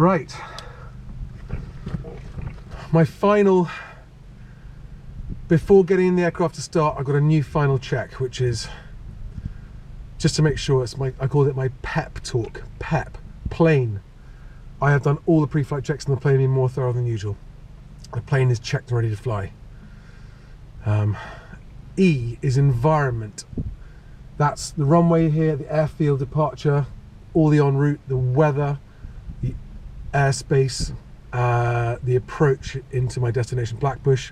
Right. My final, before getting in the aircraft to start, I've got a new final check, which is just to make sure it's I call it my PEP talk. PEP, plane. I have done all the pre-flight checks on the plane, being more thorough than usual. The plane is checked and ready to fly. E is environment. That's the runway here, the airfield departure, all the en route, the weather, the airspace, the approach into my destination, Blackbushe.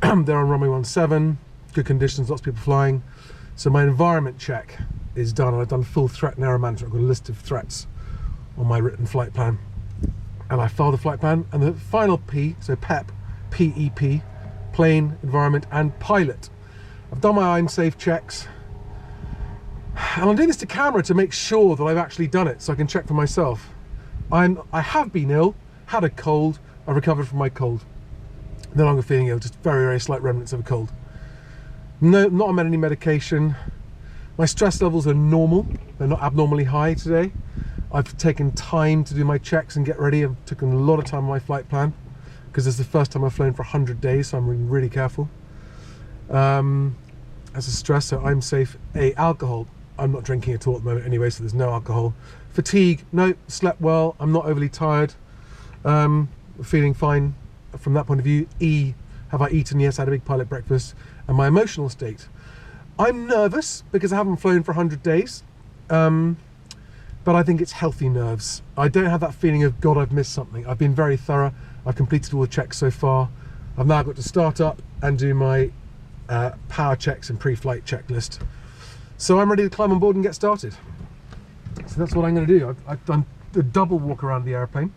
They're on runway 17, good conditions, lots of people flying. So my environment check is done, and I've done full threat narrow management. I've got a list of threats on my written flight plan. And I filed the flight plan, and the final P, so PEP, P-E-P, plane, environment, and pilot. I've done my I'm safe checks. And I'm doing this to camera to make sure that I've actually done it, so I can check for myself. I have been ill, had a cold, I recovered from my cold. No longer feeling ill, just very, very slight remnants of a cold. No, not on any medication. My stress levels are normal, they're not abnormally high today. I've taken time to do my checks and get ready. I've taken a lot of time on my flight plan, because it's the first time I've flown for 100 days, so I'm really, really careful. As a stress, so I'm safe. Alcohol. I'm not drinking at all at the moment anyway, so there's no alcohol. Fatigue, no, slept well, I'm not overly tired. Feeling fine from that point of view. E, have I eaten? Yes, I had a big pilot breakfast. And my emotional state. I'm nervous because I haven't flown for 100 days, but I think it's healthy nerves. I don't have that feeling of, God, I've missed something. I've been very thorough. I've completed all the checks so far. I've now got to start up and do my power checks and pre-flight checklist. So I'm ready to climb on board and get started. So that's what I'm going to do. I've done a double walk around the airplane.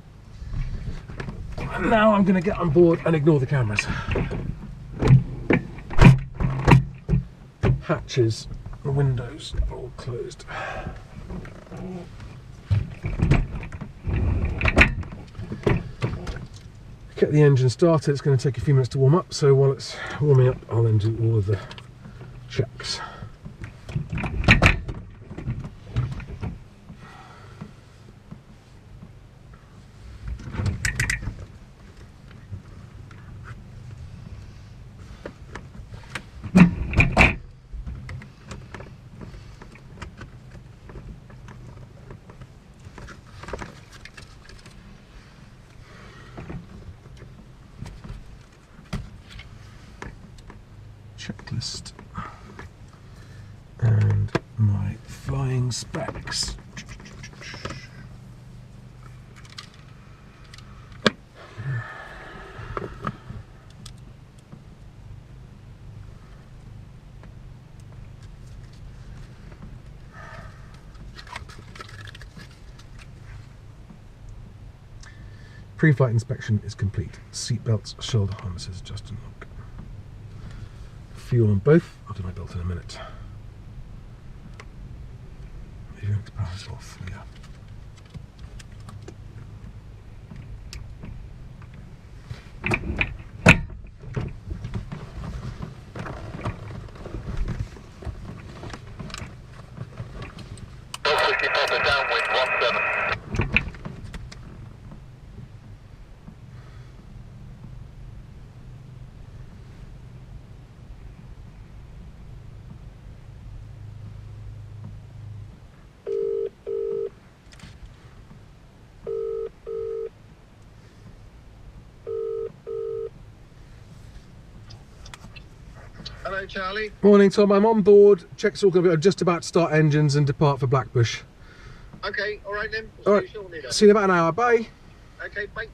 And now I'm going to get on board and ignore the cameras. Hatches, the windows are all closed. Get the engine started. It's going to take a few minutes to warm up, so while it's warming up, I'll then do all of the checks. Checklist and my flying specs. Pre-flight inspection is complete. Seat belts, shoulder harnesses, just unlock. Fuel on both. I'll do my belt in a minute. Avionics power is off. Yeah. Downwind 17. Hello, Charlie. Morning, Tom. I'm on board. Checks all going to be. I'm just about to start engines and depart for Blackbushe. Okay, all right then. All right. See you in about an hour. Bye. Okay, bye.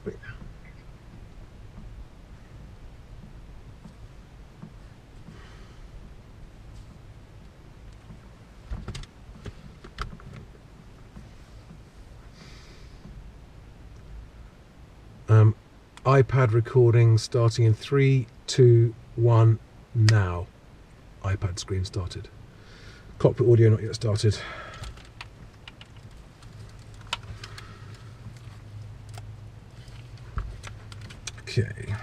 iPad recording starting in 3, 2, 1, now. iPad screen started. Cockpit audio not yet started. Okay.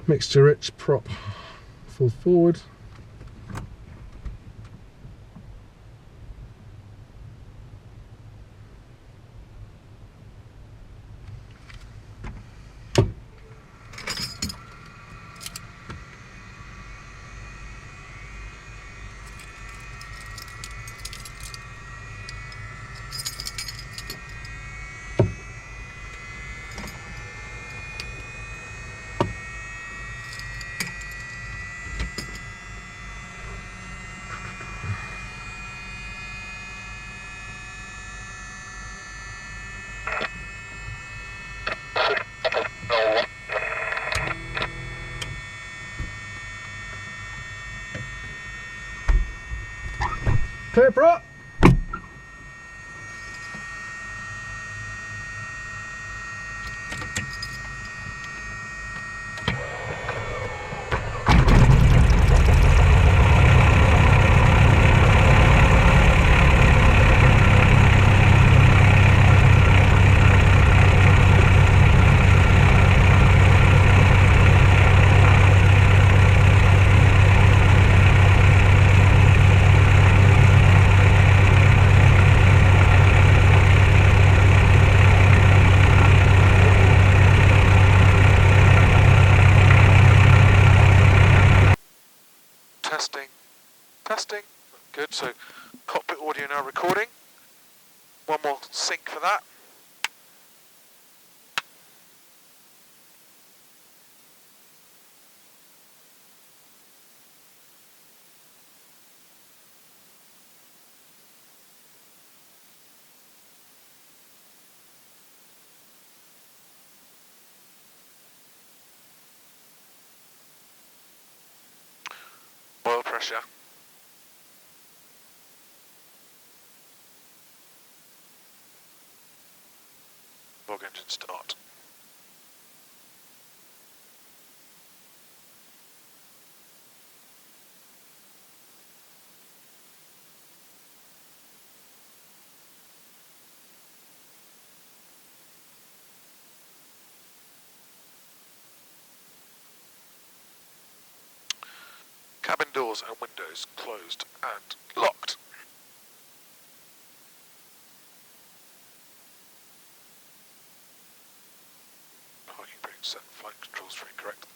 Mixture rich, prop full forward. Clear, prop. Testing. Good. So cockpit audio now recording. One more sync for that. Oil pressure. Log engine start. Cabin doors and windows closed and locked. Parking brake set, flight controls are incorrect.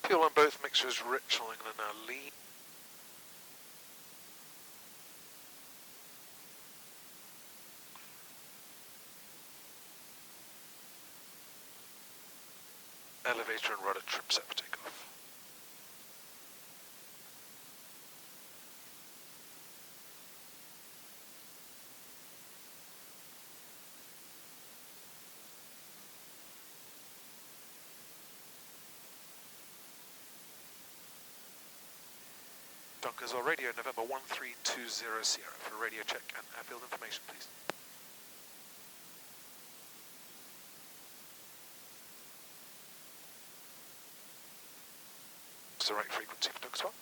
Fuel on both mixtures rich, I'm going to now lean. Elevator and rudder trim set for takeoff. Dunkeswell Radio, November 1320 Sierra for radio check and airfield information, please. What's the right frequency for Dunkeswell?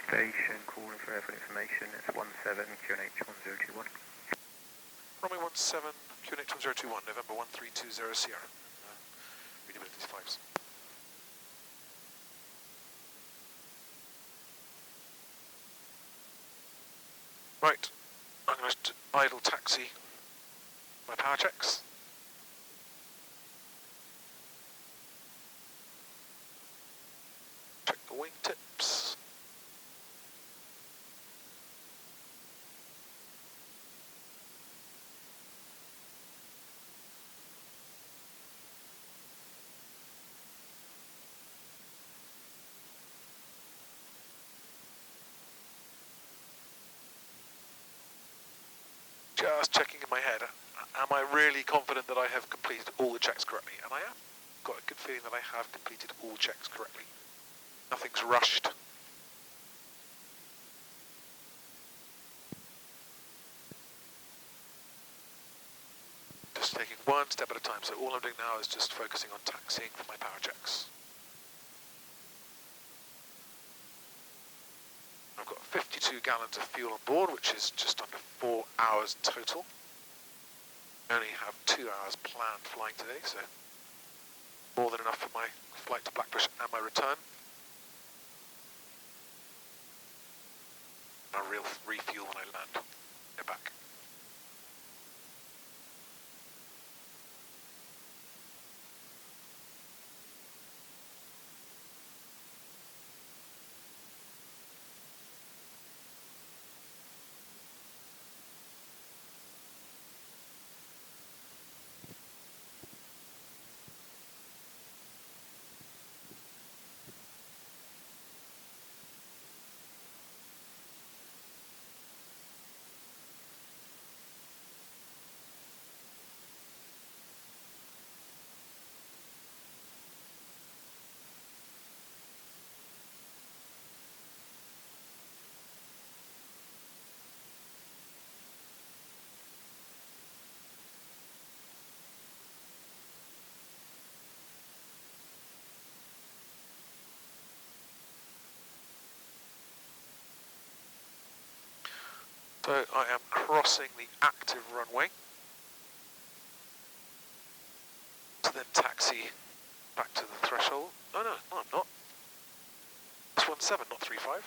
Station calling for airfield information. It's 17 QNH 1021. Runway 17, QNH 1021, November 1320 Sierra. Readability 5s. Right, I'm going to idle taxi my power checks. Check the wing tips. Just checking in my head, am I really confident that I have completed all the checks correctly? And I am. Got a good feeling that I have completed all checks correctly. Nothing's rushed. step at a time. So all I'm doing now is just focusing on taxiing for my power checks. I've got 52 gallons of fuel on board, which is just under 4 hours total. I only have 2 hours planned flying today, so more than enough for my flight to Blackbushe and my return. I'll refuel when I land. Get back. So I am crossing the active runway to then taxi back to the threshold. Oh no, I'm not. It's 17, not 35.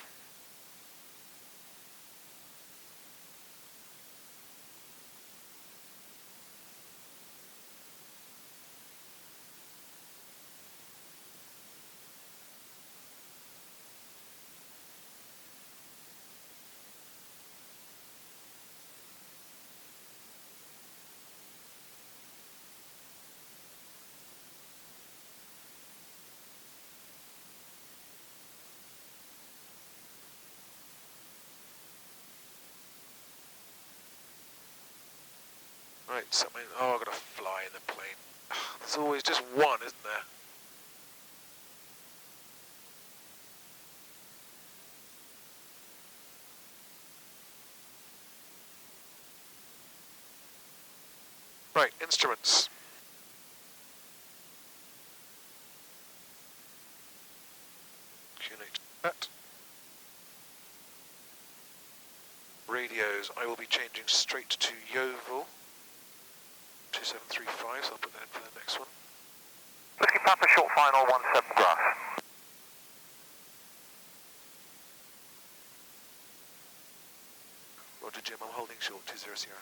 Right, something. Oh, I've got to fly in the plane. There's always just one, isn't there? Right, instruments. QNH set. Radios, I will be changing straight to Yeovil. 2735, so I'll put that in for the next one. Whiskey Papa short final 17 grass. Roger Jim, I'm holding short 20 Sierra.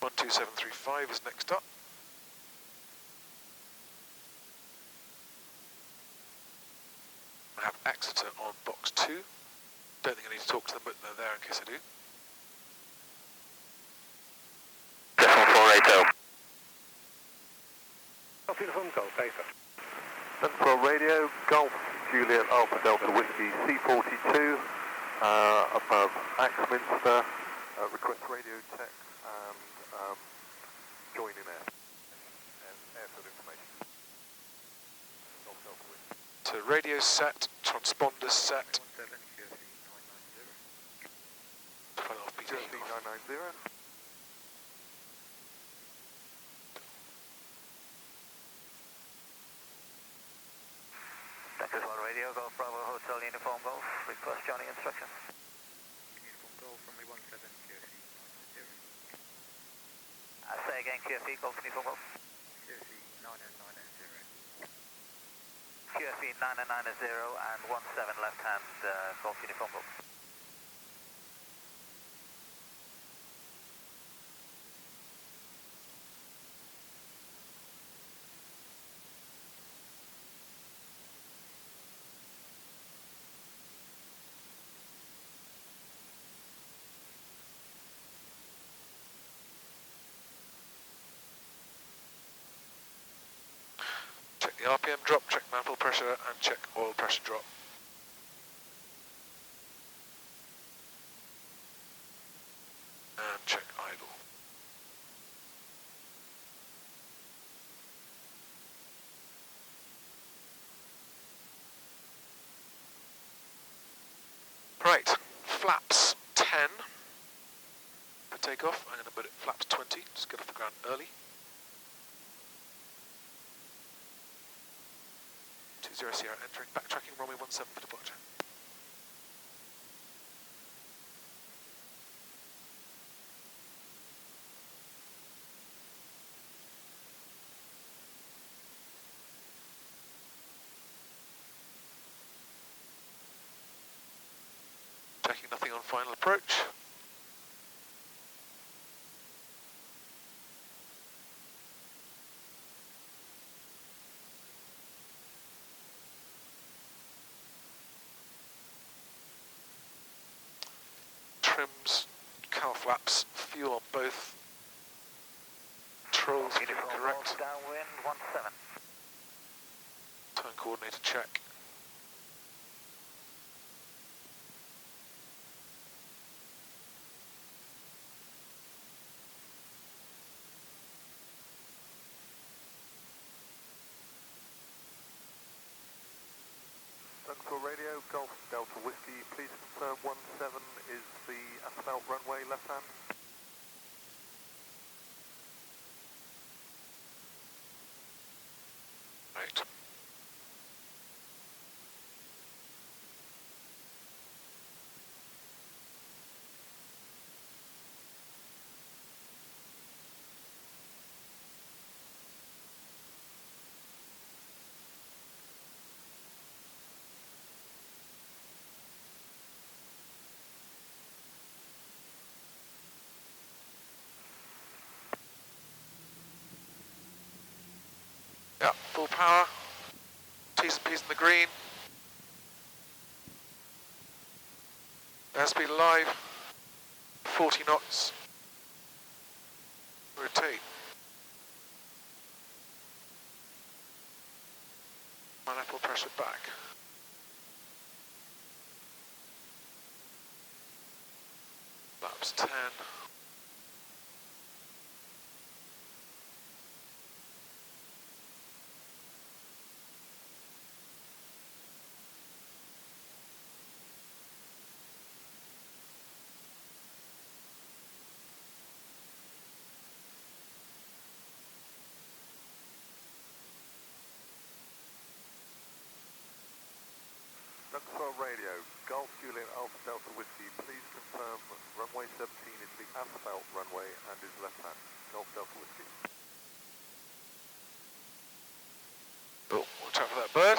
One 2735 is next up. I have Exeter on box 2. Don't think I need to talk to them, but they're there in case I do. Decimal 480. Copy the phone call, paper. Central Radio, Golf Juliet Alpha Delta Whiskey C42, above Axminster, request radio check and join in air. And airfield information. Golf Delta Whiskey. So radio set, transponders set. 17 QFE 990. Fell off, Peter. QFE 990. Dunkeswell Radio, Golf Bravo Hotel Uniform Golf. Request Johnny instructions. Uniform Golf from 17 QFE 990. Say again, QFE Golf Uniform Golf. QFE 9090. QFE 9090 and 17 left hand Golf Uniform Golf. Check the RPM drop, check manifold pressure, and check oil pressure drop. And check idle. 20 Sierra entering, backtracking runway 17 for departure. Checking nothing on final approach. Trims, cowl flaps, fuel on both. Controls correct. Downwind 17. Turn coordinator check. Dunkeswell Radio, Golf Delta Whiskey, please confirm 17 is the asphalt runway left hand. Right. Yeah, full power. T's and P's in the green. Airspeed alive. 40 knots. Rotate. Manifold pressure back. Flaps 10. Dunkeswell Radio, Golf Juliet Alpha Delta Whiskey, please confirm runway 17 is the asphalt runway and is left hand. Golf Delta Whiskey. Oh, watch out for that bird.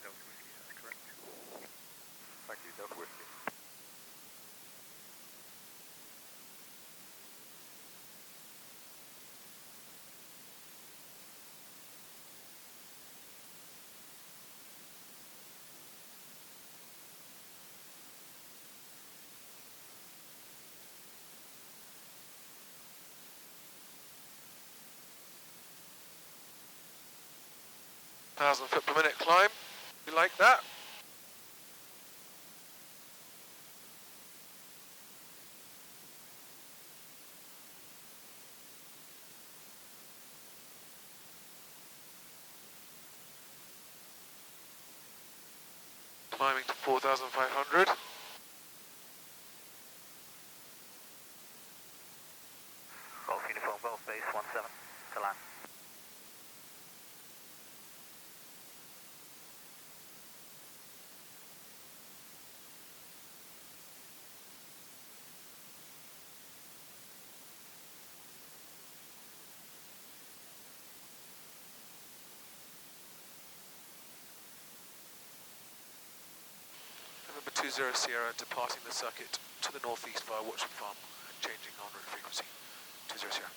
Delta Whiskey, that's correct. Thank you, Delta Whiskey. Thousand foot per minute climb. You like that? Climbing to 4,500. Golf Uniform, Golf Base 17 to land. November 20 Sierra departing the circuit to the northeast via Watchwood Farm and changing en route frequency. 20 Sierra.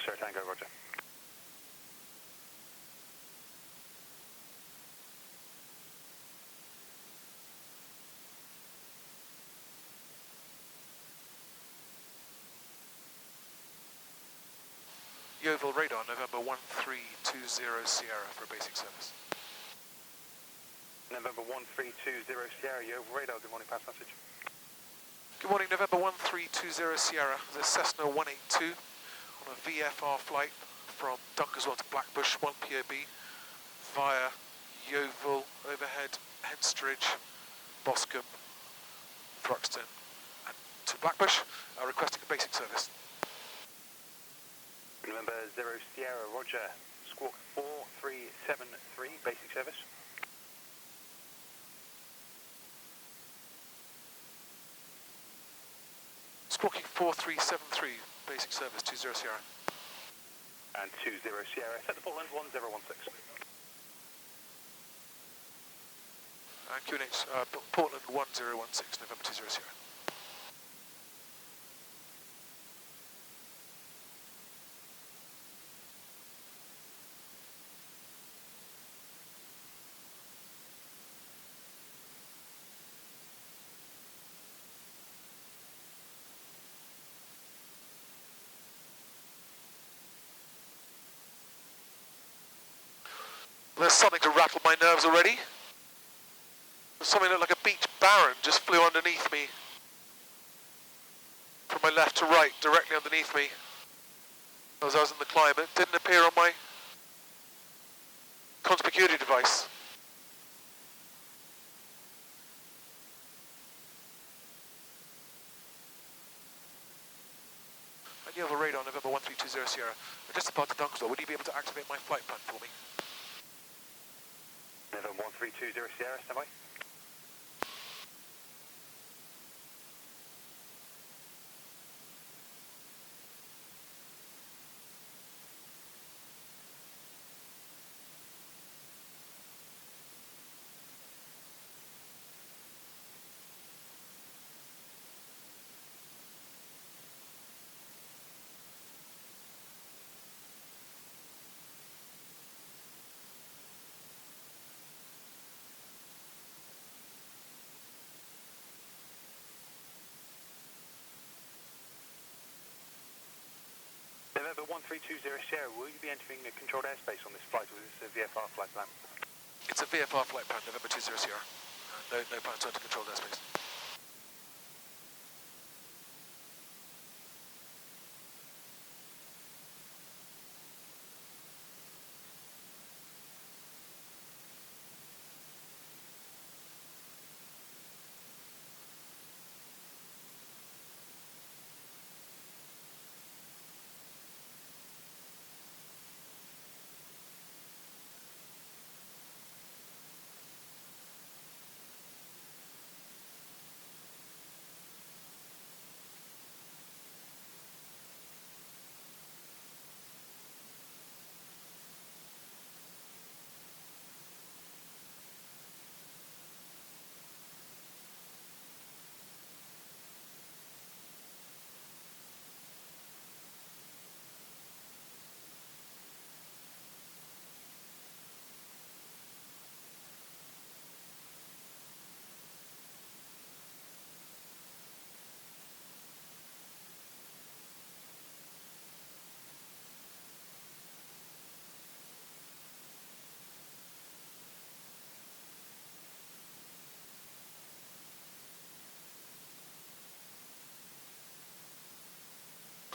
Sir, Tango, roger. Yeovil radar, November 1320 Sierra for a basic service. November 1320 Sierra, Yeovil radar, good morning, pass message. Good morning, November 1320 Sierra. The Cessna 182 on a VFR flight from Dunkeswell to Blackbushe, 1 POB, via Yeovil, overhead, Henstridge, Boscombe, Thruxton, and to Blackbushe, requesting a basic service. November 0 Sierra, roger. Squawk 4373, basic service. Squawking 4373, basic service, 20 Sierra. And 20 Sierra, set the Portland 1016. And QNH, Portland 1016, November 20 Sierra. There's something to rattle my nerves already. Something that looked like a beach baron just flew underneath me. From my left to right, directly underneath me. As I was in the climb, it didn't appear on my conspicuity device. And you have a radar, November 1320 Sierra. I'm just about to Dunkeswell. Would you be able to activate my flight plan for me? November 1320 Sierra, stand by. November 1320 Sierra, will you be entering a controlled airspace on this flight, or is this a VFR flight plan? It's a VFR flight plan, November 20 Sierra. No plan to enter controlled airspace.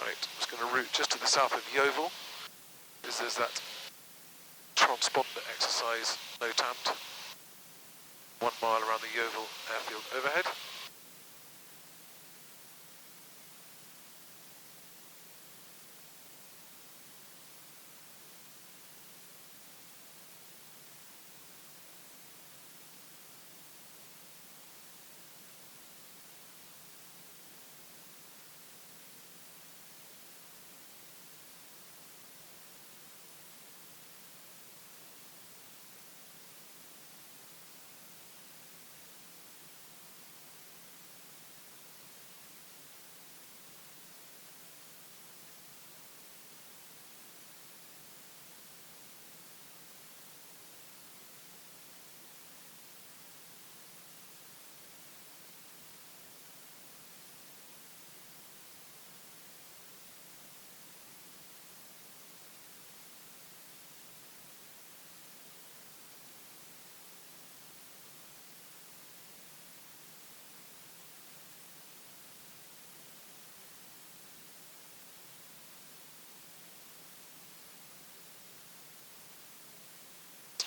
Right, I'm just going to route just to the south of Yeovil, because there's that transponder exercise NOTAM'd, 1 mile around the Yeovil airfield overhead.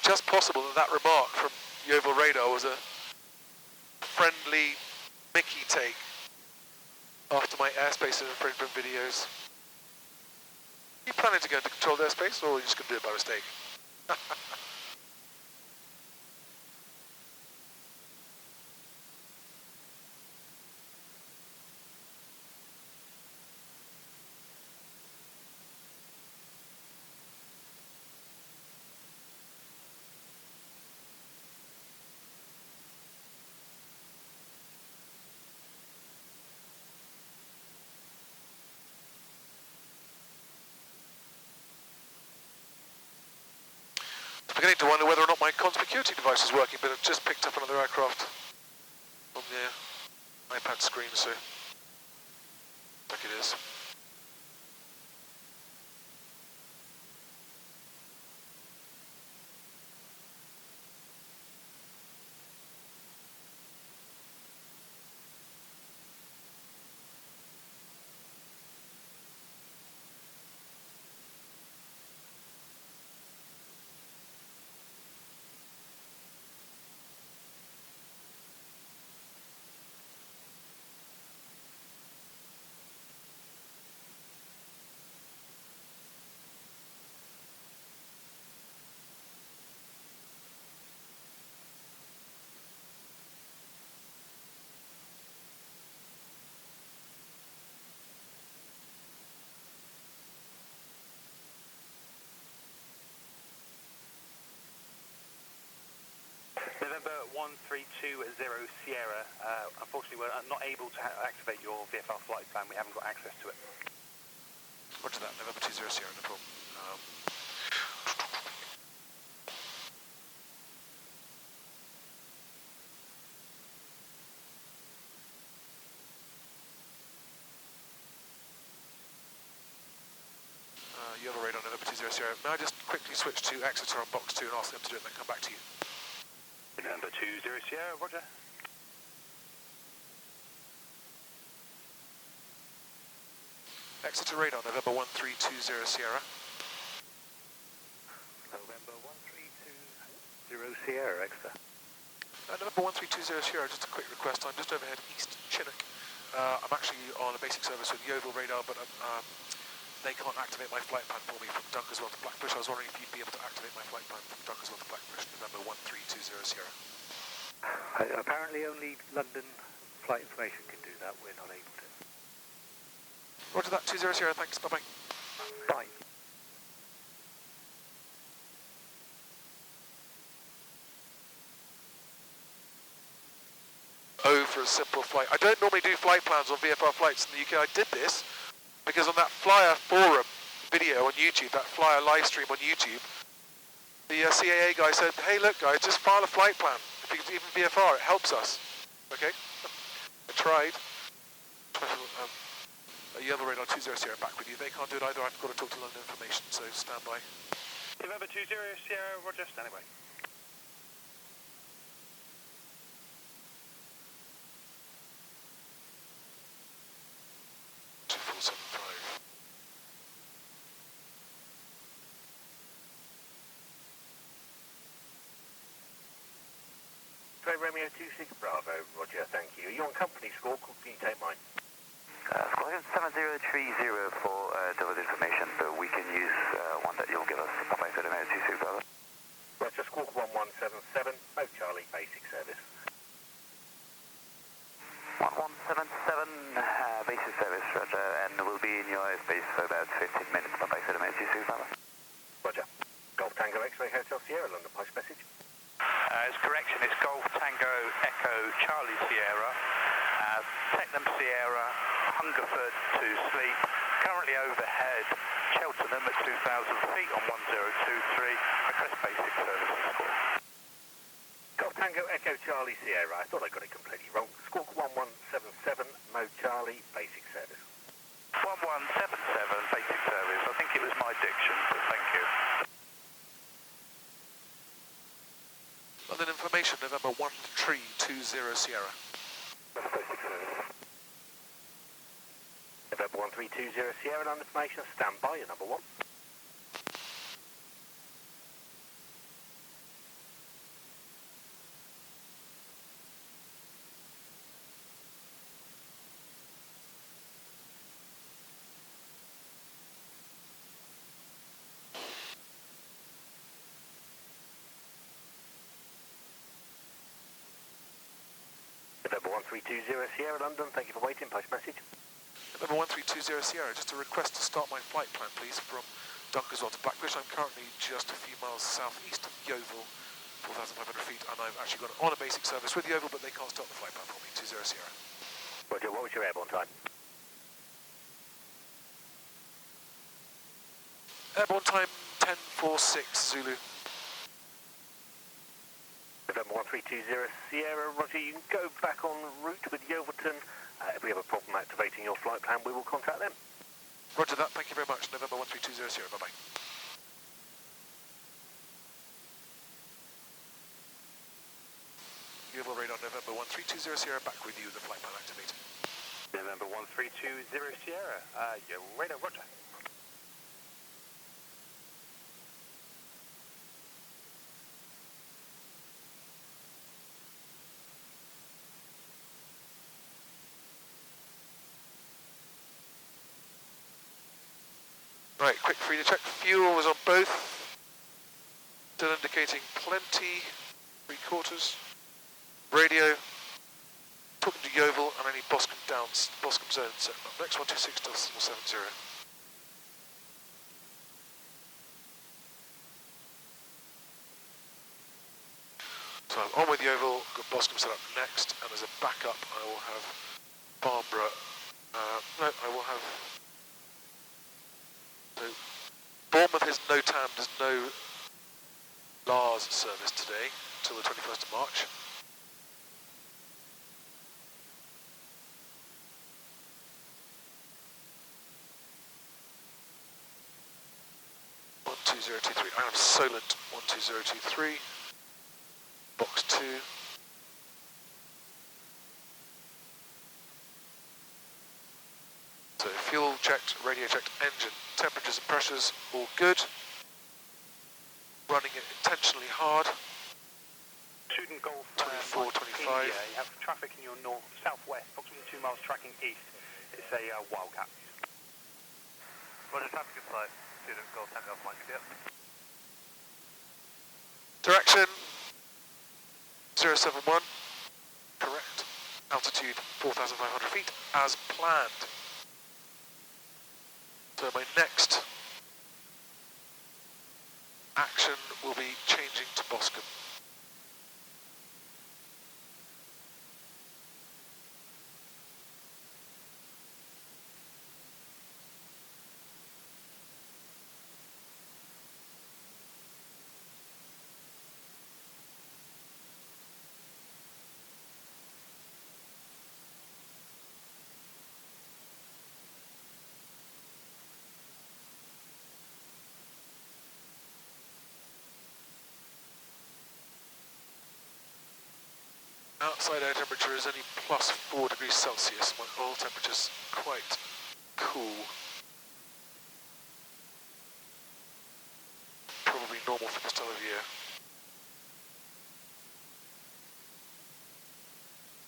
just possible that that remark from Yeovil Radar was a friendly Mickey take after my airspace infringement videos. Are you planning to go into controlled airspace, or are you just going to do it by mistake? I'm beginning to wonder whether or not my conspicuity device is working, but I've just picked up another aircraft on the iPad screen, so like it is. November 1320 Sierra, unfortunately we're not able to activate your VFR flight plan, we haven't got access to it. Roger that, November 20 Sierra, no problem. You have a radar, November 20 Sierra. May I just quickly switch to Exeter on box 2 and ask them to do it and then come back to you? November 20 Sierra, roger. Exeter radar, November 1320 Sierra. November 1320 Sierra, Exeter. November 1320 Sierra, just a quick request. I'm just overhead East Chinook. I'm actually on a basic service with Yeovil radar, but they can't activate my flight plan for me from Dunkeswell to Blackbushe. I was wondering if you'd be able to activate my flight plan from Dunkeswell to Blackbushe, November 1320 Sierra. Apparently only London flight information can do that, we're not able to. Roger that, 20 Sierra, thanks, bye-bye. Bye. Oh, for a simple flight. I don't normally do flight plans on VFR flights in the UK. I did this because on that Flyer forum video on YouTube, that Flyer live stream on YouTube, the CAA guy said, hey look guys, just file a flight plan. If you can even VFR, it helps us. Okay? I tried. Yeovil radar 20 Sierra back with you. They can't do it either. I've got to talk to London Information, so stand by. November 20 Sierra, roger, standing by. Romeo 26 Bravo, roger, thank you. Are you on company score? Can you take mine? Squadron 7030 for double information, but we can use one that you'll give us. Papa Echo Romeo 26 Bravo. Roger, squawk 1177, Mo Charlie, basic service. 1177, basic service, roger, and we'll be in your airspace for about 15 minutes. Papa Echo Romeo 26 Bravo. Roger. Golf Tango X-Ray Hotel Sierra, London post message. It's correction, it's Golf Tango Echo Charlie Sierra, Tecnam Sierra, Hungerford to sleep, currently overhead Cheltenham at 2,000 feet on 1023, request basic service and score. Golf Tango Echo Charlie Sierra, I thought I got it completely wrong. Squawk 1177, Mo Charlie, basic service. 1177, basic service, I think it was my diction, but thank you. London Information, November 1320 Sierra. Basic service. November 1320 Sierra, London Information, stand by, you're number 1. 1320 Sierra London, thank you for waiting, post message. November 1320 Sierra, just a request to start my flight plan, please, from Dunkeswell to Blackbushe. I'm currently just a few miles southeast of Yeovil, 4,500 feet, and I've actually got on a basic service with Yeovil, but they can't start the flight plan for me. 20 Sierra. Roger, what was your airborne time? Airborne time 10:46 Zulu. November 1320 Sierra, Roger, you can go back en route with Yeovilton. If we have a problem activating your flight plan, we will contact them. Roger that, thank you very much. November 1320 Sierra, bye-bye. Yeovil radar, November 1320 Sierra, back with you, the flight plan activated. November 1320 Sierra, Yeovil radar, roger. Right, quick free to check. Fuel was on both. Still indicating plenty. 3/4. Radio. Talking to Yeovil and any Boscombe Down, Boscombe zone setting up. Next 126.70. So I'm on with Yeovil, got Boscombe set up next, and as a backup I will have Barbara. No, I will have. So Bournemouth is no TAM, there's no Lars service today until the 21st of March. I am Solent 12023, box 2. So fuel checked, radio checked, engine temperatures and pressures all good. Running it intentionally hard. Student Golf 24, 25. India, you have traffic in your north, southwest, approximately 2 miles tracking east. It's a Wildcat. Roger, traffic in sight. Student Golf Tango Mike, yep. Direction 071, correct. Altitude 4,500 feet as planned. So my next action will be changing to Boscombe. Outside air temperature is only +4 degrees Celsius. My oil temperature's quite cool. Probably normal for this time of year.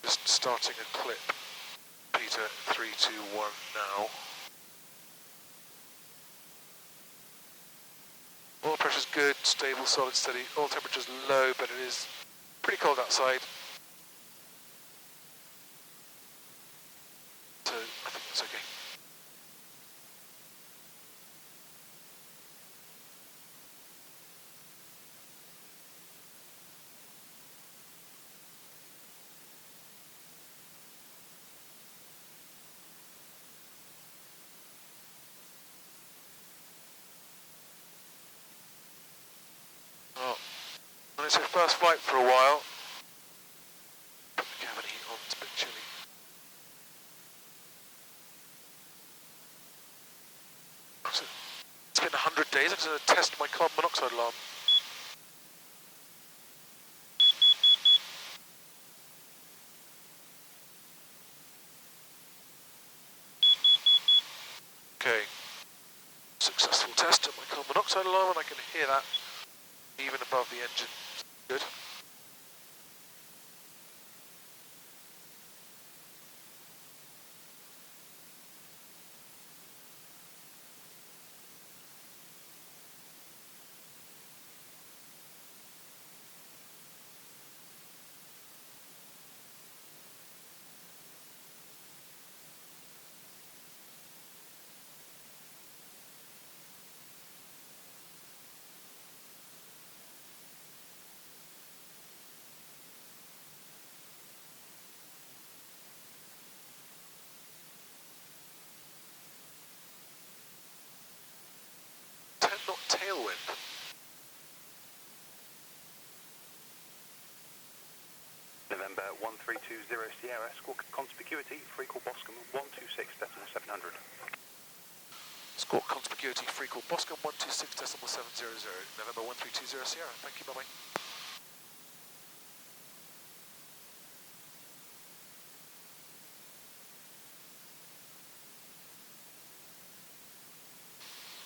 Just starting a clip. Peter, 3, 2, 1 now. Oil pressure's good, stable, solid, steady. Oil temperature's low, but it is pretty cold outside. So I think that's okay. Oh, and it's your first flight for a while. Put the cabin heat on, it's a bit chilly. It's been 100 days, I'm going to test my carbon monoxide alarm. Okay, successful test of my carbon monoxide alarm, and I can hear that even above the engine. Good. tailwind. November 1320 Sierra, squawk conspicuity, free call Boscombe 126.700. Squawk conspicuity, free call Boscombe 126.700. November 1320 Sierra. Thank you, bye-bye.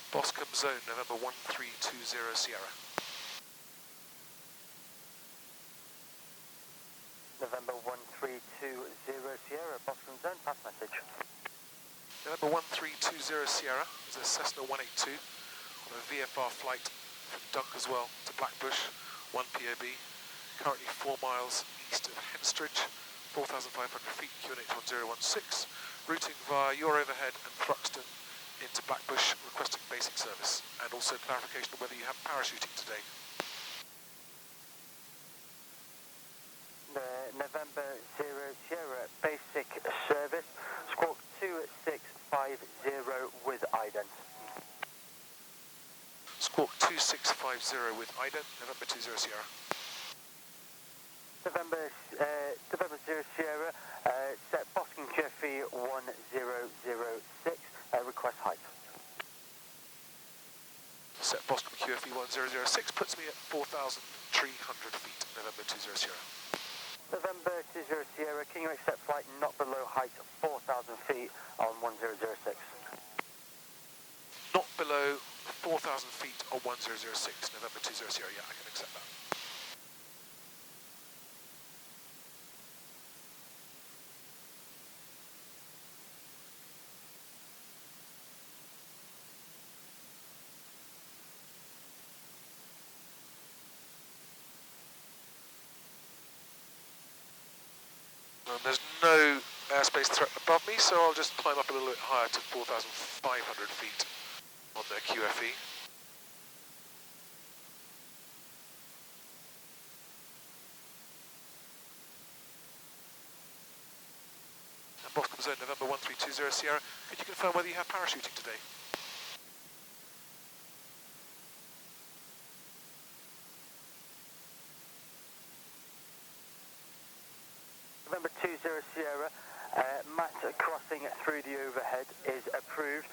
Boscombe Zone, November 1320 Sierra. November 1320 Sierra, Boscombe Zone, pass message. November 1320 Sierra is a Cessna 182 on a VFR flight from Dunkeswell to Blackbushe, 1 POB, currently 4 miles east of Henstridge, 4,500 feet, QNH 1016, routing via your overhead and Thruxton into Blackbushe, requesting basic service, and also clarification on whether you have parachuting today. November 0 Sierra, basic service, squawk 2650 with ident. Squawk 2650 with ident, November 20 Sierra. November 0 Sierra, set Boscombe QFE 1006, request height. Set Boscombe QFE 1006 puts me at 4,300 feet, November 20 Sierra. November 20 Sierra, can you accept flight not below height 4,000 feet on 1006? Not below 4,000 feet on 1006, November 20 Sierra, yeah, I can accept that. There's no airspace threat above me, so I'll just climb up a little bit higher to 4,500 feet on their QFE. And Boscombe Zone, November 1320 Sierra, could you confirm whether you have parachuting today? November 20 Sierra, MATZ crossing through the overhead is approved,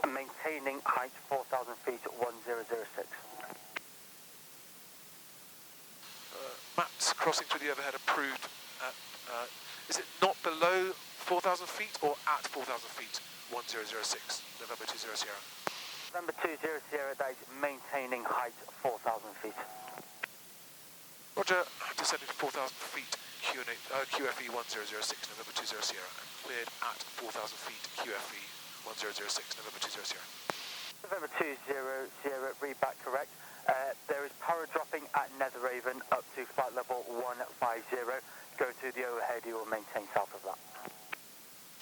maintaining height 4,000 feet 1006. MATZ crossing through the overhead approved at, is it not below 4,000 feet or at 4,000 feet, 1006, November 20 Sierra? November 20 Sierra, that is maintaining height 4,000 feet. Roger, descending to 4,000 feet, QFE 1006, November 20 Sierra, and cleared at 4,000 feet, QFE 1006, November 20 Sierra. November 20 Sierra, read back correct. There is power dropping at Netheravon up to flight level 150. Go to the overhead, you will maintain south of that.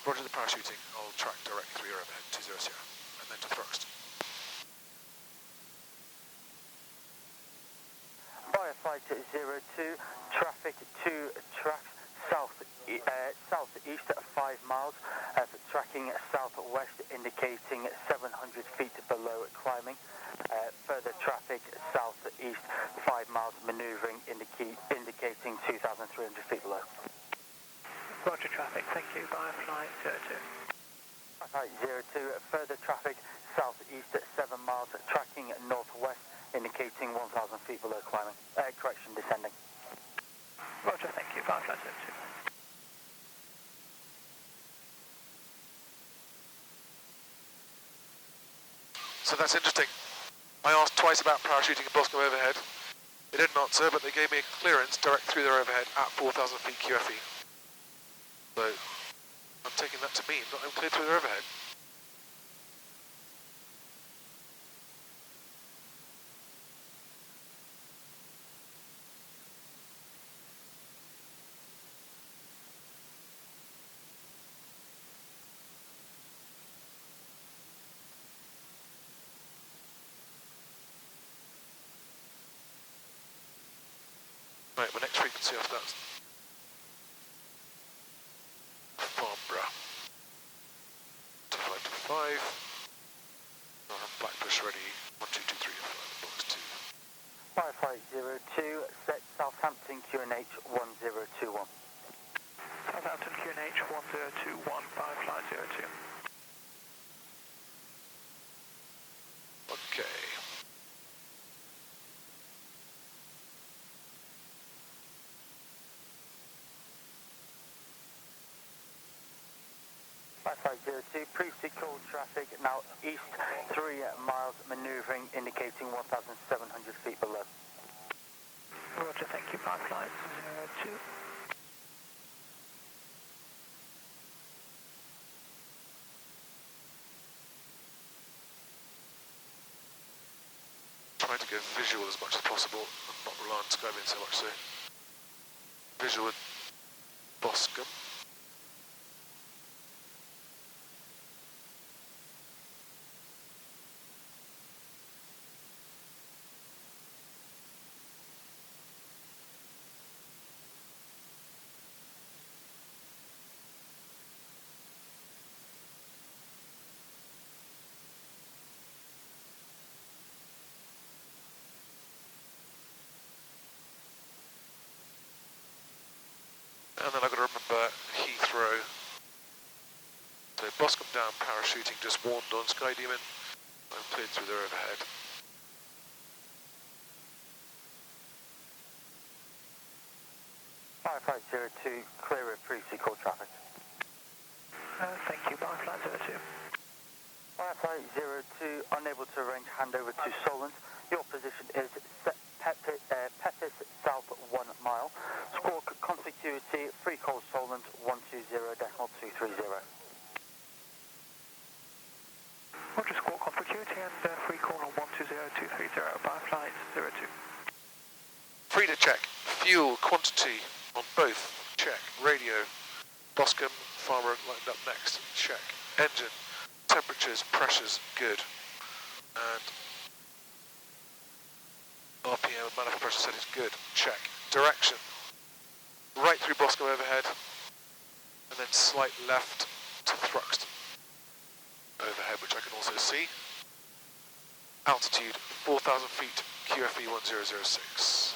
Roger the parachuting, I'll track direct through your overhead, 20 Sierra, and then to Thruxton. Via flight 02, traffic 2 tracks southeast at 5 miles, tracking southwest indicating 700 feet below climbing. Further traffic southeast 5 miles maneuvering indicating 2,300 feet below. Roger traffic, thank you, via flight 02. Flight 02, further traffic southeast at 7 miles, tracking northwest indicating 1,000 feet below climbing. Correction, descending. Roger, thank you, via flight 02. So that's interesting. I asked twice about parachuting in Boscombe overhead. They didn't answer, but they gave me a clearance direct through their overhead at 4,000 feet QFE. So I'm taking that to mean that I'm cleared through their overhead. Right, my next frequency after that's Farnborough. 2525. I'll have Blackbushe ready, 1223. 5502, set Southampton QNH 1021. Southampton QNH 1021, Firefly 02. Okay. Previously called traffic, now east 3 miles, manoeuvring, indicating 1,700 feet below. Roger, thank you, Firefly 02. Trying to go visual as much as possible and not rely on Skybeam so much, so visual with Boscombe. And then I've got to remember Heathrow. So Boscombe Down parachuting just warned on Skydemon. I'm cleared through their overhead. Firefly 02, clear of previously called traffic. Thank you, Firefly 02. Firefly 02, unable to arrange handover to Solent. Your position is Pepis South 1 mile. Squawk contiguity, free call Solent 120.230. Roger, squawk contiguity and free call on 120.230, Firefly 02. Free to check. Fuel quantity on both. Check. Radio. Boscombe, Farmer lined up next. Check. Engine. Temperatures, pressures, good. And RPM and manifold pressure settings, good. Check. Direction. Right through Boscombe overhead. And then slight left to Thruxton overhead, which I can also see. Altitude 4,000 feet, QFE 1006.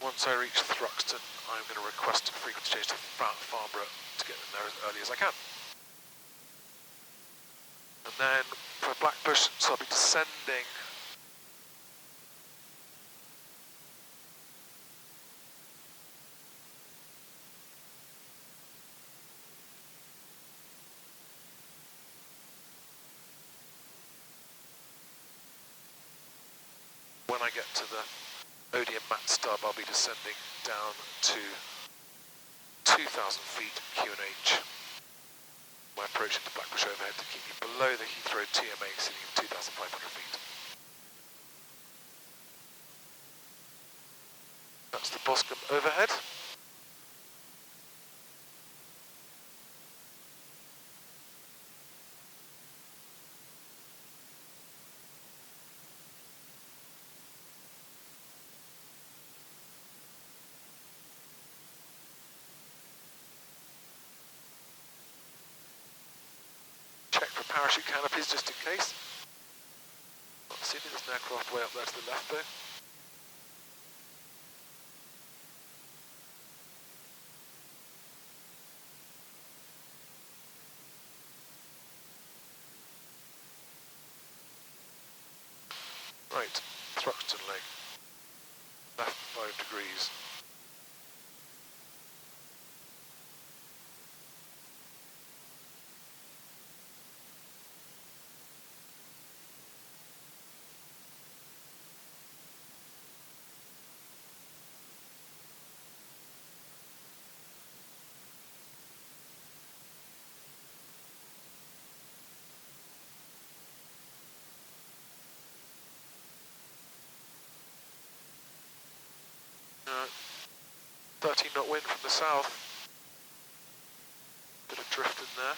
Once I reach Thruxton, I'm going to request a frequency change to Farnborough to get them there as early as I can. And then for Blackbushe, so I'll be descending when I get to the Odeon MATZ stub, I'll be descending down to 2,000 feet QNH. My approach into Blackbushe overhead to keep me below the Heathrow TMA sitting at 2,500 feet. That's the Boscombe overhead. Check for parachute canopies just in case. Not seeing it, there's an aircraft way up there to the left though. Right, leg. Left 5 degrees. Uh, 13 knot wind from the south. Bit of drift in there.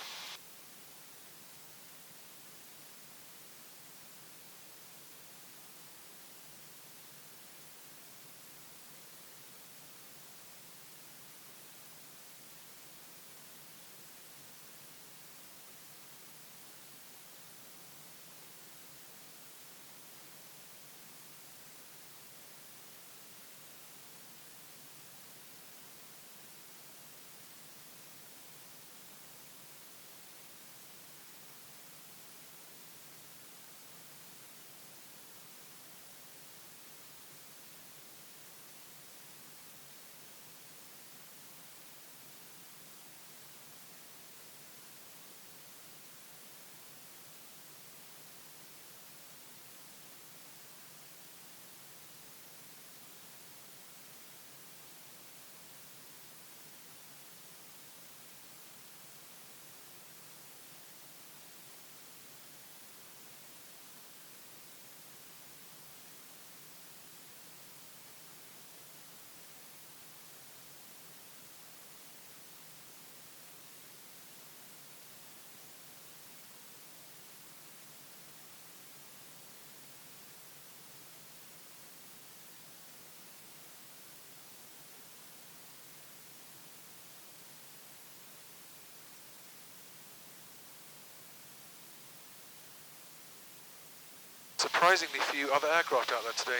Surprisingly few other aircraft out there today,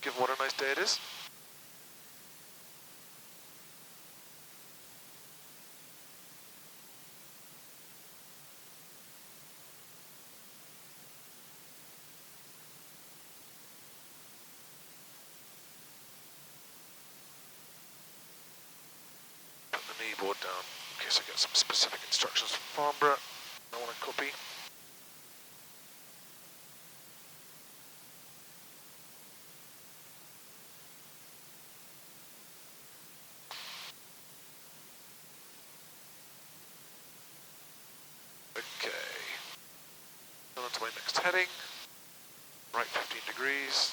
given what a nice day it is. Put the knee board down in case I get some specific instructions from Farnborough. I want to copy. On to my next heading, right 15 degrees.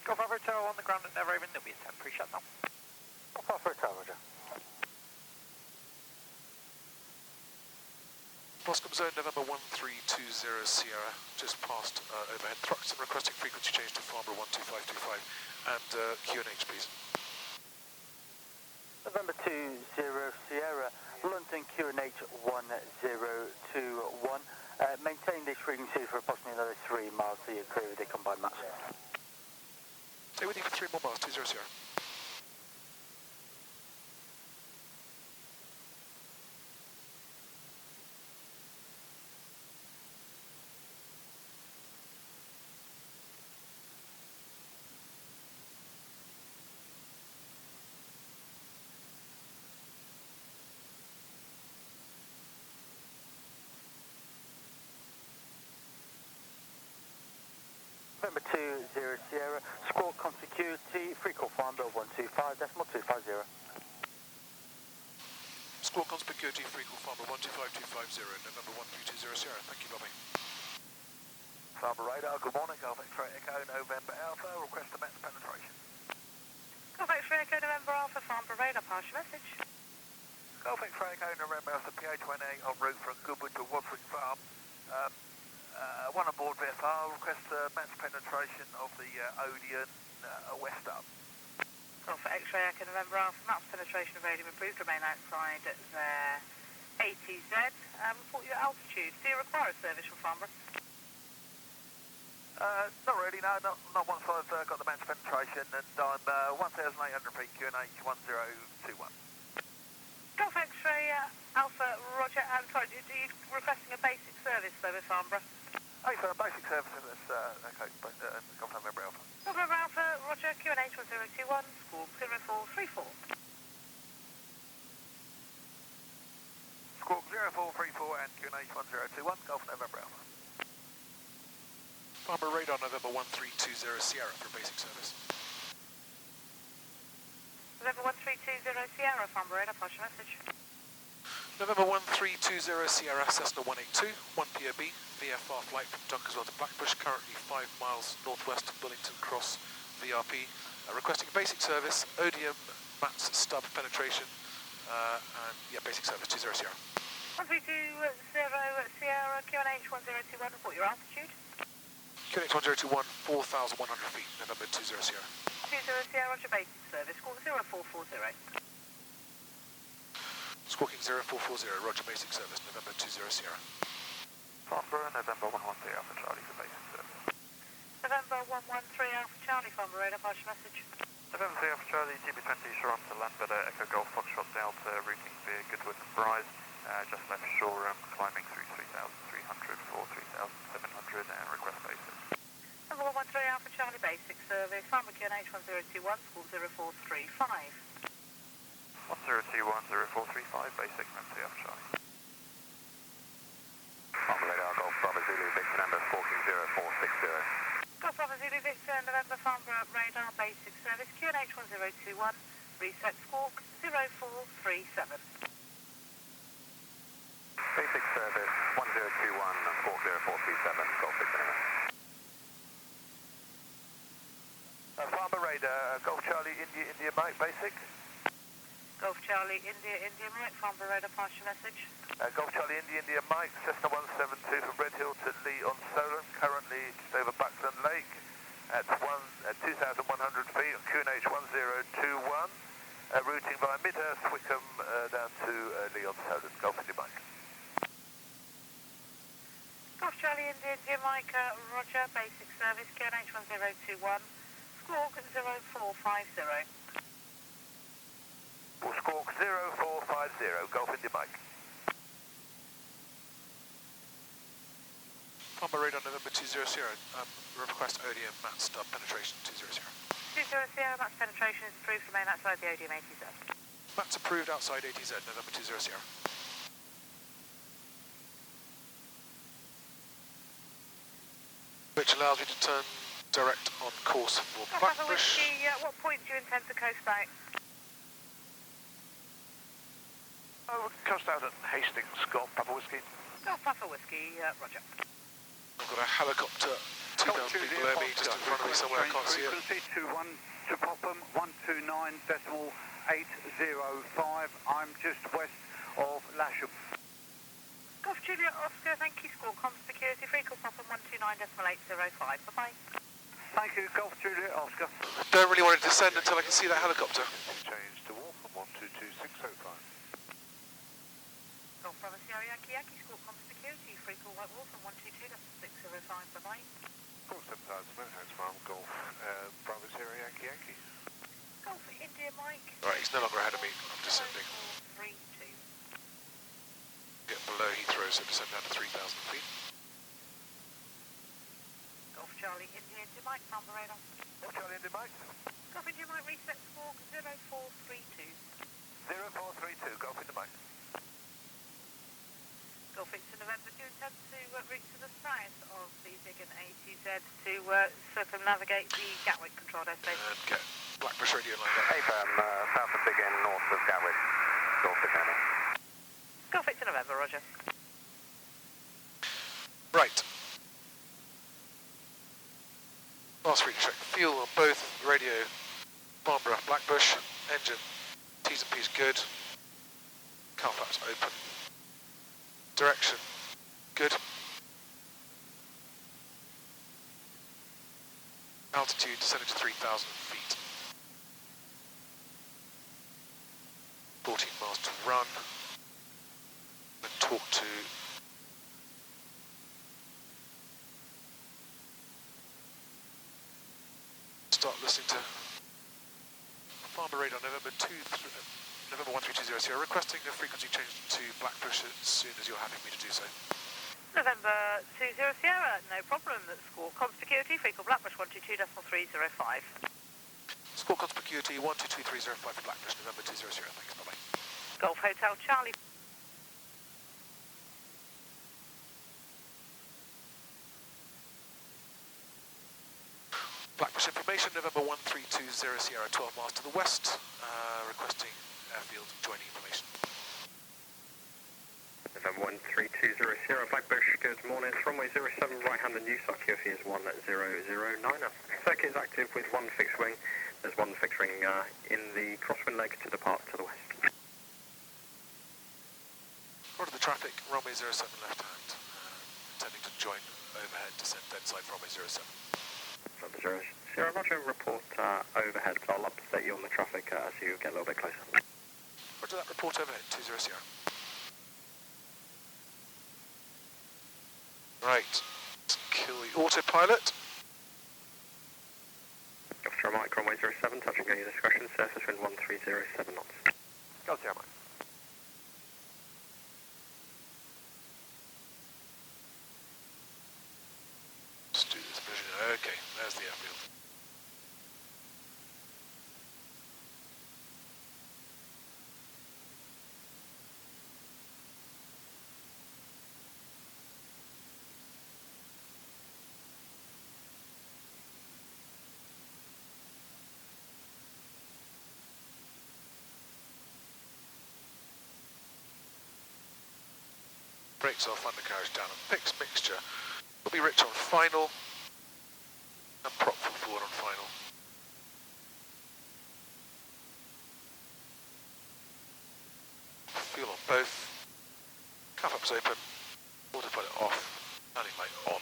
Golf Alpha Hotel on the ground at Devon, there'll be a temporary shutdown. Golf Alpha Hotel, Roger. Boscombe Zone, November 1320 Sierra, just past overhead Thruxton, requesting frequency change to Farnborough 12525, and QNH please. November 20 Sierra, London QNH 1021. Maintain this frequency for approximately another 3 miles to your crew with the combined MATZ. Stay with you for 3 more miles, 20 Sierra. November 20 Sierra, squawk consecurity, free call Farnborough 125.250. Squawk conspicuity, free call Farnborough 125.250, November 1320 Sierra. Thank you, Bobby. Farnborough radar, good morning, Golf X-ray Echo, November Alpha, request a MATZ penetration. Golf X-ray Echo November Alpha, Farnborough radar, pass your message. Golf X-ray Echo, November Alpha, PA20 en route from Goodwood to Wadford Farm. One on board VFR, request MATZ penetration of the Odeon west up. Golf X-ray Echo November Alpha, MATZ penetration of Odeon approved, remain outside their ATZ. Report your altitude. Do you require a service from Farnborough? Not really, no, not once I've got the MATZ penetration, and I'm 1,800 feet QNH 1021. Golf X-ray Alpha, Roger, and sorry, are you requesting a basic service though, Farnborough? Hey, for a basic service, that's okay, Golf November Alpha. Golf November Alpha, Roger, QNH 1021, squawk 0434. Squawk 0434 and QNH 1021, Golf November Alpha. Farnborough radar November 1320 Sierra for basic service. November 1320 Sierra, Farnborough radar, pass your message. November 1320 Sierra, Cessna 182, 1 POB, VFR flight from Dunkeswell to Blackbushe, currently 5 miles northwest of Bullington Cross, VRP. Requesting basic service, Odium, MATZ stub penetration, and yeah, basic service, 20 Sierra. 1320 Sierra, QNH 1021, report your altitude. QNH 1021, 4,100 feet, November 20 Sierra. 20 Sierra, Roger, basic service, squawk 0440. Squawking 0440, Roger, basic service, November 20 Sierra. Farnborough, November 113 Alpha Charlie for basic service. November 113 Alpha Charlie, Farnborough radar, pass your message. November 3 Alpha Charlie, GB20 Toronto Lamdin, Echo Golf Foxtrot Delta, routing via Goodwood and Bryce, just left shore, climbing through 3,300 for 3,700 and request basis. Number 113 Alpha Charlie, basic service, Farnborough QNH 1021, squawk 0435. 1021 0435, basic, November 3 Alpha Charlie. Farnborough radar, Golf Bravo Zulu, Victor number squawking 0460. Golf Bravo Zulu Victor, November Farnborough radar, basic service, QNH 1021, reset squawk 0437. Basic service 1021, squawk 0437, Golf Victor number. Farnborough radar, Golf Charlie, India Mike, basic. Golf Charlie, India Mike, Farnborough radar, pass your message. Golf Charlie, India Mike, Cessna 172 from Red Hill to Lee on Solent, currently just over Buckland Lake at 2,100 feet on QNH 1021, routing via Midhurst, Wickham down to Lee on Solent. Golf India Mike. Golf Charlie, India Mike, Roger, basic service, QNH 1021, squawk 0450. We'll squawk 0450, Golf India Mike. Farnborough radar November 20 Sierra, request Odium MATZ stub penetration, 20 Sierra. 20 Sierra, MATZ penetration is approved, remain outside the Odium ATZ. MATZ approved outside ATZ, November 20 Sierra. Which allows you to turn direct on course for Blackbushe. What point do you intend to coast out? Oh, coast out at Hastings, Golf Papa Whiskey. Golf Papa Whiskey, Roger. I've got a helicopter 2,000 feet below me, just in front of me somewhere, I can't see it. Frequency 21 to Popham, 129.805. I'm just west of Lasham. Golf Juliet Oscar, thank you, squawk com security, free call Popham 129.805, bye-bye. Thank you, Golf Juliet Oscar. Don't really want to descend until I can see that helicopter. Change to Waltham 122605. Golf Bravo Sierra Yankee Yankee, squawk com security, free call White Waltham 122.605, bye-bye. Call 7000 Manhattan Farm, Golf Bravo Sierra Yankee Yankee. Golf India Mike. Right, he's no longer ahead of me, I'm descending. 32. Get below Heathrow, so descend down to 3,000 feet. Golf Charlie India Mike, Farnborough radar. Golf Charlie India Mike. Golf India Mike, reset squawk 0432. 0432, Golf India Mike. Golf Victor November, do you intend to route to the south of the Diggin ATZ to circumnavigate the Gatwick controlled airspace? And get Blackbushe radio lined up. Hey firm, south of Diggin, north of Gatwick. Golf Victor November. Golf Victor November, roger. Right. Last reading check. Fuel on both radio, Farnborough, Blackbushe, engine, T's and P's good, car flaps open. Direction, good. Altitude descending to 3,000 feet. 14 miles to run. Then talk to . start listening to Farmer Radar November 13200, requesting a frequency change to Blackbushe as soon as you're happy for me to do so. November 20 Sierra, no problem. That's Squawk Comms Security, Frequent Blackbushe 122.305. Squawk Comms Security 122305 for Blackbushe, November 20, thanks, bye-bye. Golf Hotel Charlie. Blackbushe information, November 1320 Sierra, 12 miles to the west, requesting airfield joining information. November 1320 Sierra, Blackbushe, good morning. It's runway 07 right-hand and new QFE is 1009. Circuit is active with one fixed wing. There's one fixed wing in the crosswind leg to depart to the west. Order the traffic, runway 07 left hand, intending to join overhead, descent dead side for runway 07. November 0 Roger, report overhead, but I'll update you on the traffic as you get a little bit closer. Roger that, report overhead, 20 Sierra. Right, let's kill the autopilot. Officer Mike, runway 07, touching at your discretion, surface wind 1307 knots. Go Sierra Mike. Let's do this vision. Okay, there's the airfield. Brakes off, undercarriage down, and fixed mixture will be rich on final and prop full forward on final. Fuel on both, cap ups open, autopilot off, landing light on.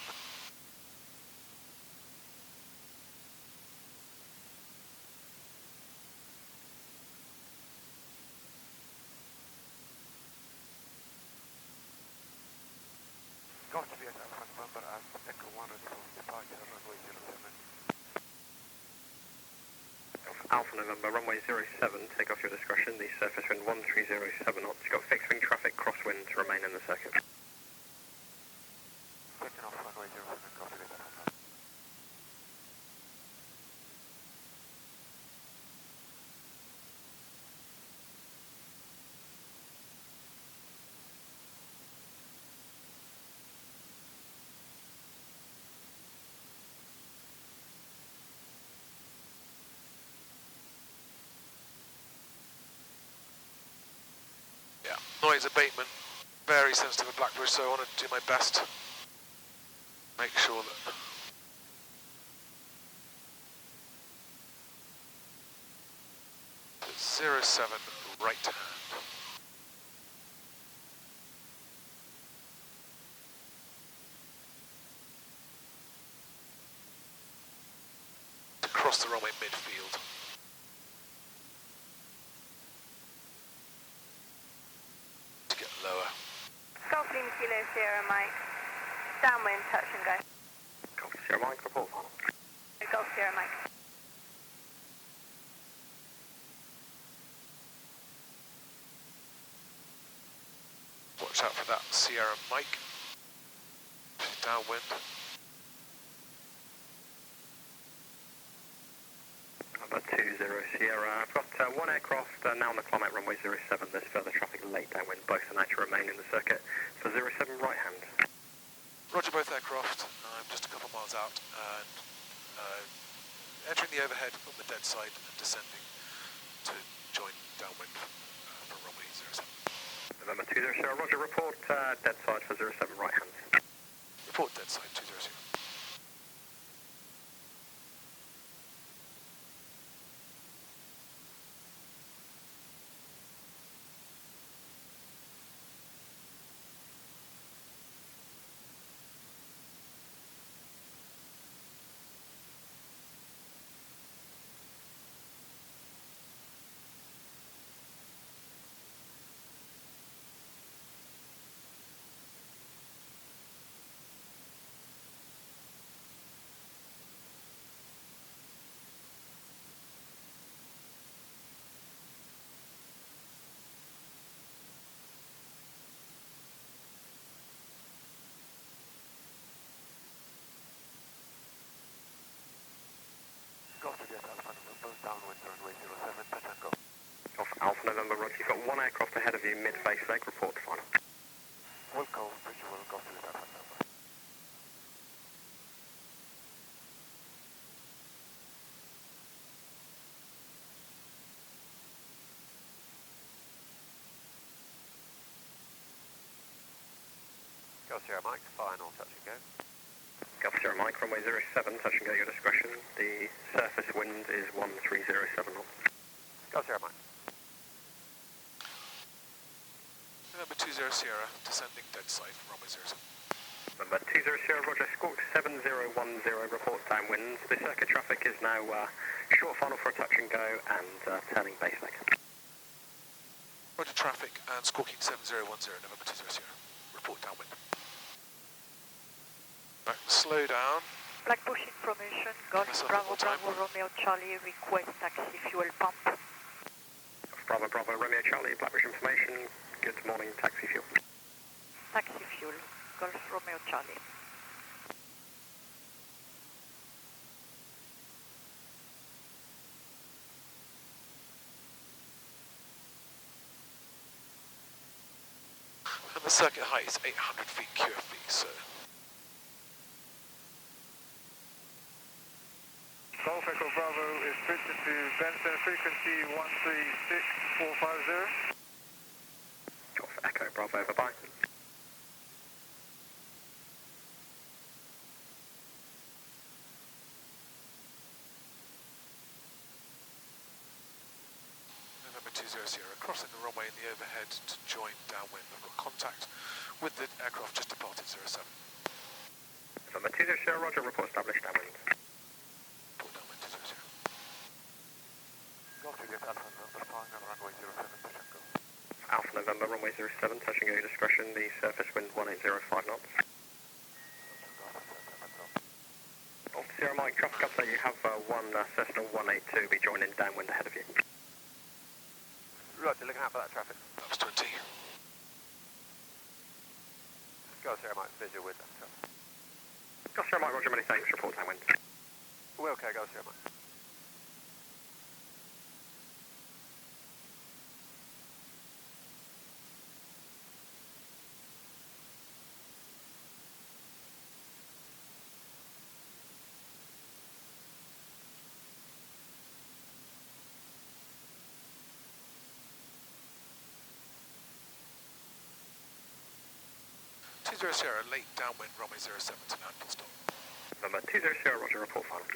Got to be at Alpha November as Echo 1 ready for departure, runway 07. Alpha November, runway 07, take off your discretion, the surface wind 1307 knots. You've got fixed wing traffic, crosswind to remain in the circuit. Taking off runway 07, got to be at Alpha. Noise abatement, very sensitive at Blackbushe, so I want to do my best to make sure that it's 07 right hand. To cross the runway midfield. Lower. Golf Lima Kilo Sierra Mike. Downwind, touch and go. Golf Sierra Mike, report final. Golf Sierra Mike. Watch out for that Sierra Mike. Downwind. Number 20 Sierra, I've got one aircraft now on the climb at runway 07. There's further traffic late downwind, both are now to remain in the circuit for 07 right hand. Roger both aircraft. I'm just a couple miles out and entering the overhead on the dead side and descending to join downwind for runway 07. November 20 Sierra, Roger, report dead side for 07 right hand. Report dead side 20. you mid-base leg, report to final. Wilco, visual, go to the Devon number. Go Sierra Mike, final, touch and go. Go Sierra Mike, runway 07, touch and go, your discretion. The surface wind is 1307 knots. Go Sierra Mike. Number 20 Sierra, descending dead side from runway 07. Number 20 Sierra, roger, squawk 7010, reports downwind. The circuit traffic is now short final for a touch and go and turning base leg. Roger traffic and squawking 7010, November 20 Sierra. Report downwind. Right, slow down. Blackbushe information, Golf Bravo Bravo Romeo Charlie, request taxi fuel pump. Bravo Bravo Romeo Charlie, Blackbushe information. Good morning, taxi fuel. Taxi fuel, Golf Romeo Charlie. And the circuit height is 800 feet QFB, so... Golf Echo Bravo is switching to Benson, frequency 136450. Golf Echo Bravo, bye-bye. November 20 Sierra, crossing the runway in the overhead to join downwind. I've got contact with the aircraft just departed 07. November 20 Sierra, roger, report established downwind. Report downwind 20 Sierra. Golf Juliet Alpha November, flying on runway 07, touch and go. Alpha November, runway 07, touch and go, your discretion. The surface wind 1805 knots. Golf Sierra Mike, traffic update, you have one Cessna 182 be joining downwind ahead of you. Roger, looking out for that traffic. That was 20. Go Sierra Mike, visual with that traffic. Golf Sierra Mike, roger, many thanks, report downwind. Wilco, go Sierra Mike. Sierra, late downwind, runway 07 to land full stop. Number 20 Sierra, roger, report final.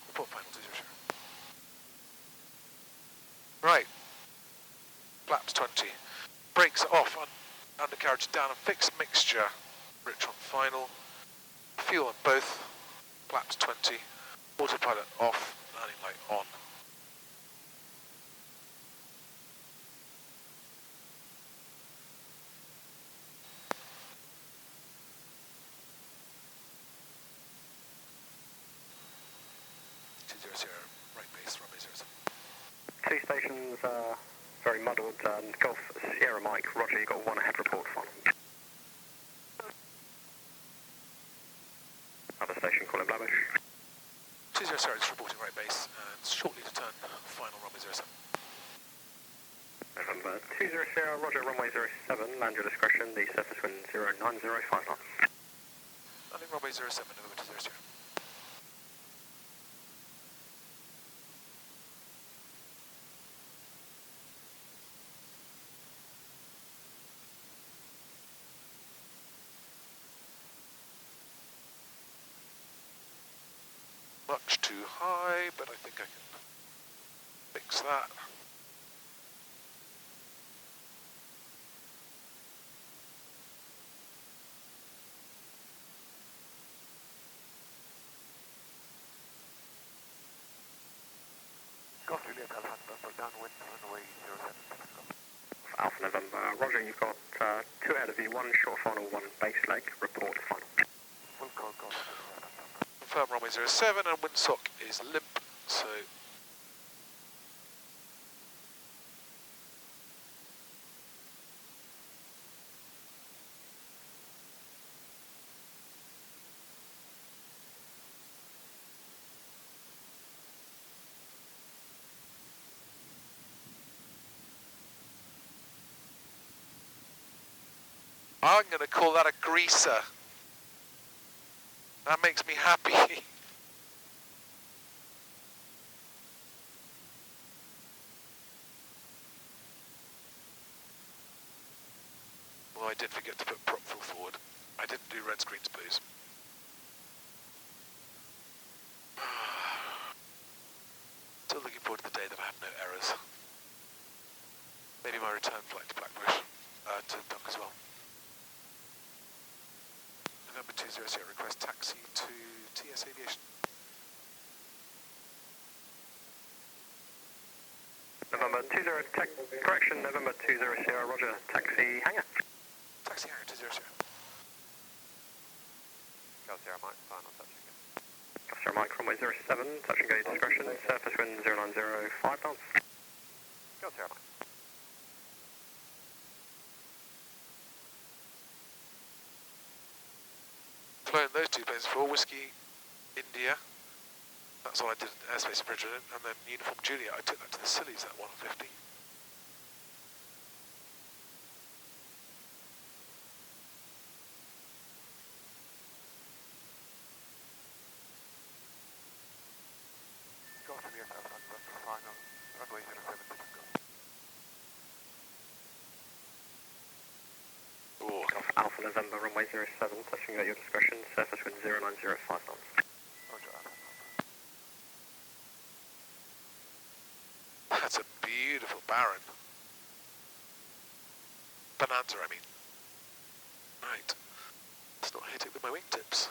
Report final, 20 Sierra. Right. Flaps 20. Brakes off, undercarriage down and fixed mixture. Rich on final. Fuel on both. Flaps 20. Autopilot off, landing light on. Right base, runway 07. Two stations, very muddled. Golf Sierra Mike, roger, you got one ahead, report final. Other station calling Blackbushe. 20 Sierra is reporting right base and shortly to turn final runway 07. November 20 Sierra, roger, runway 07, land your discretion, the surface wind 0905 knots. Landing runway 07, November 20 Sierra. Much too high, but I think I can fix that. Golf Juliet Alpha November, downwind, runway 07, touch and go. Alpha November, roger, you've got two ahead of you, one short final, one base leg, report final. Wilco, Golf Juliet Alpha. Confirm runway 07 and windsock is limp, so I'm going to call that a greaser. That makes me happy. Well, I did forget to put prop full forward. I didn't do red screens, please. Still looking forward to the day that I have no errors. Maybe my return flight to Blackbushe, to Dunkeswell. November 200, request taxi to TS Aviation. November 20, correction, November 20, roger, taxi hangar. Taxi hangar 200. Go Sierra Mike, fine, I'll touch again. Go Sierra Mike, runway 07, touch and go discretion, surface wind 0905 knots. Go Sierra Mike. Flown those two planes for Whiskey India. That's all I did in airspace refrigerant, and then Uniform Juliet, I took that to the Scillies at 150. Got him, yes, that's fine on runway 07 to go. Oh, Alpha November, runway 07, touching at your discretion, surface wind 0905 knots. Roger, that's a beautiful Baron. Bonanza, I mean. Right. Let's not hit it with my wingtips.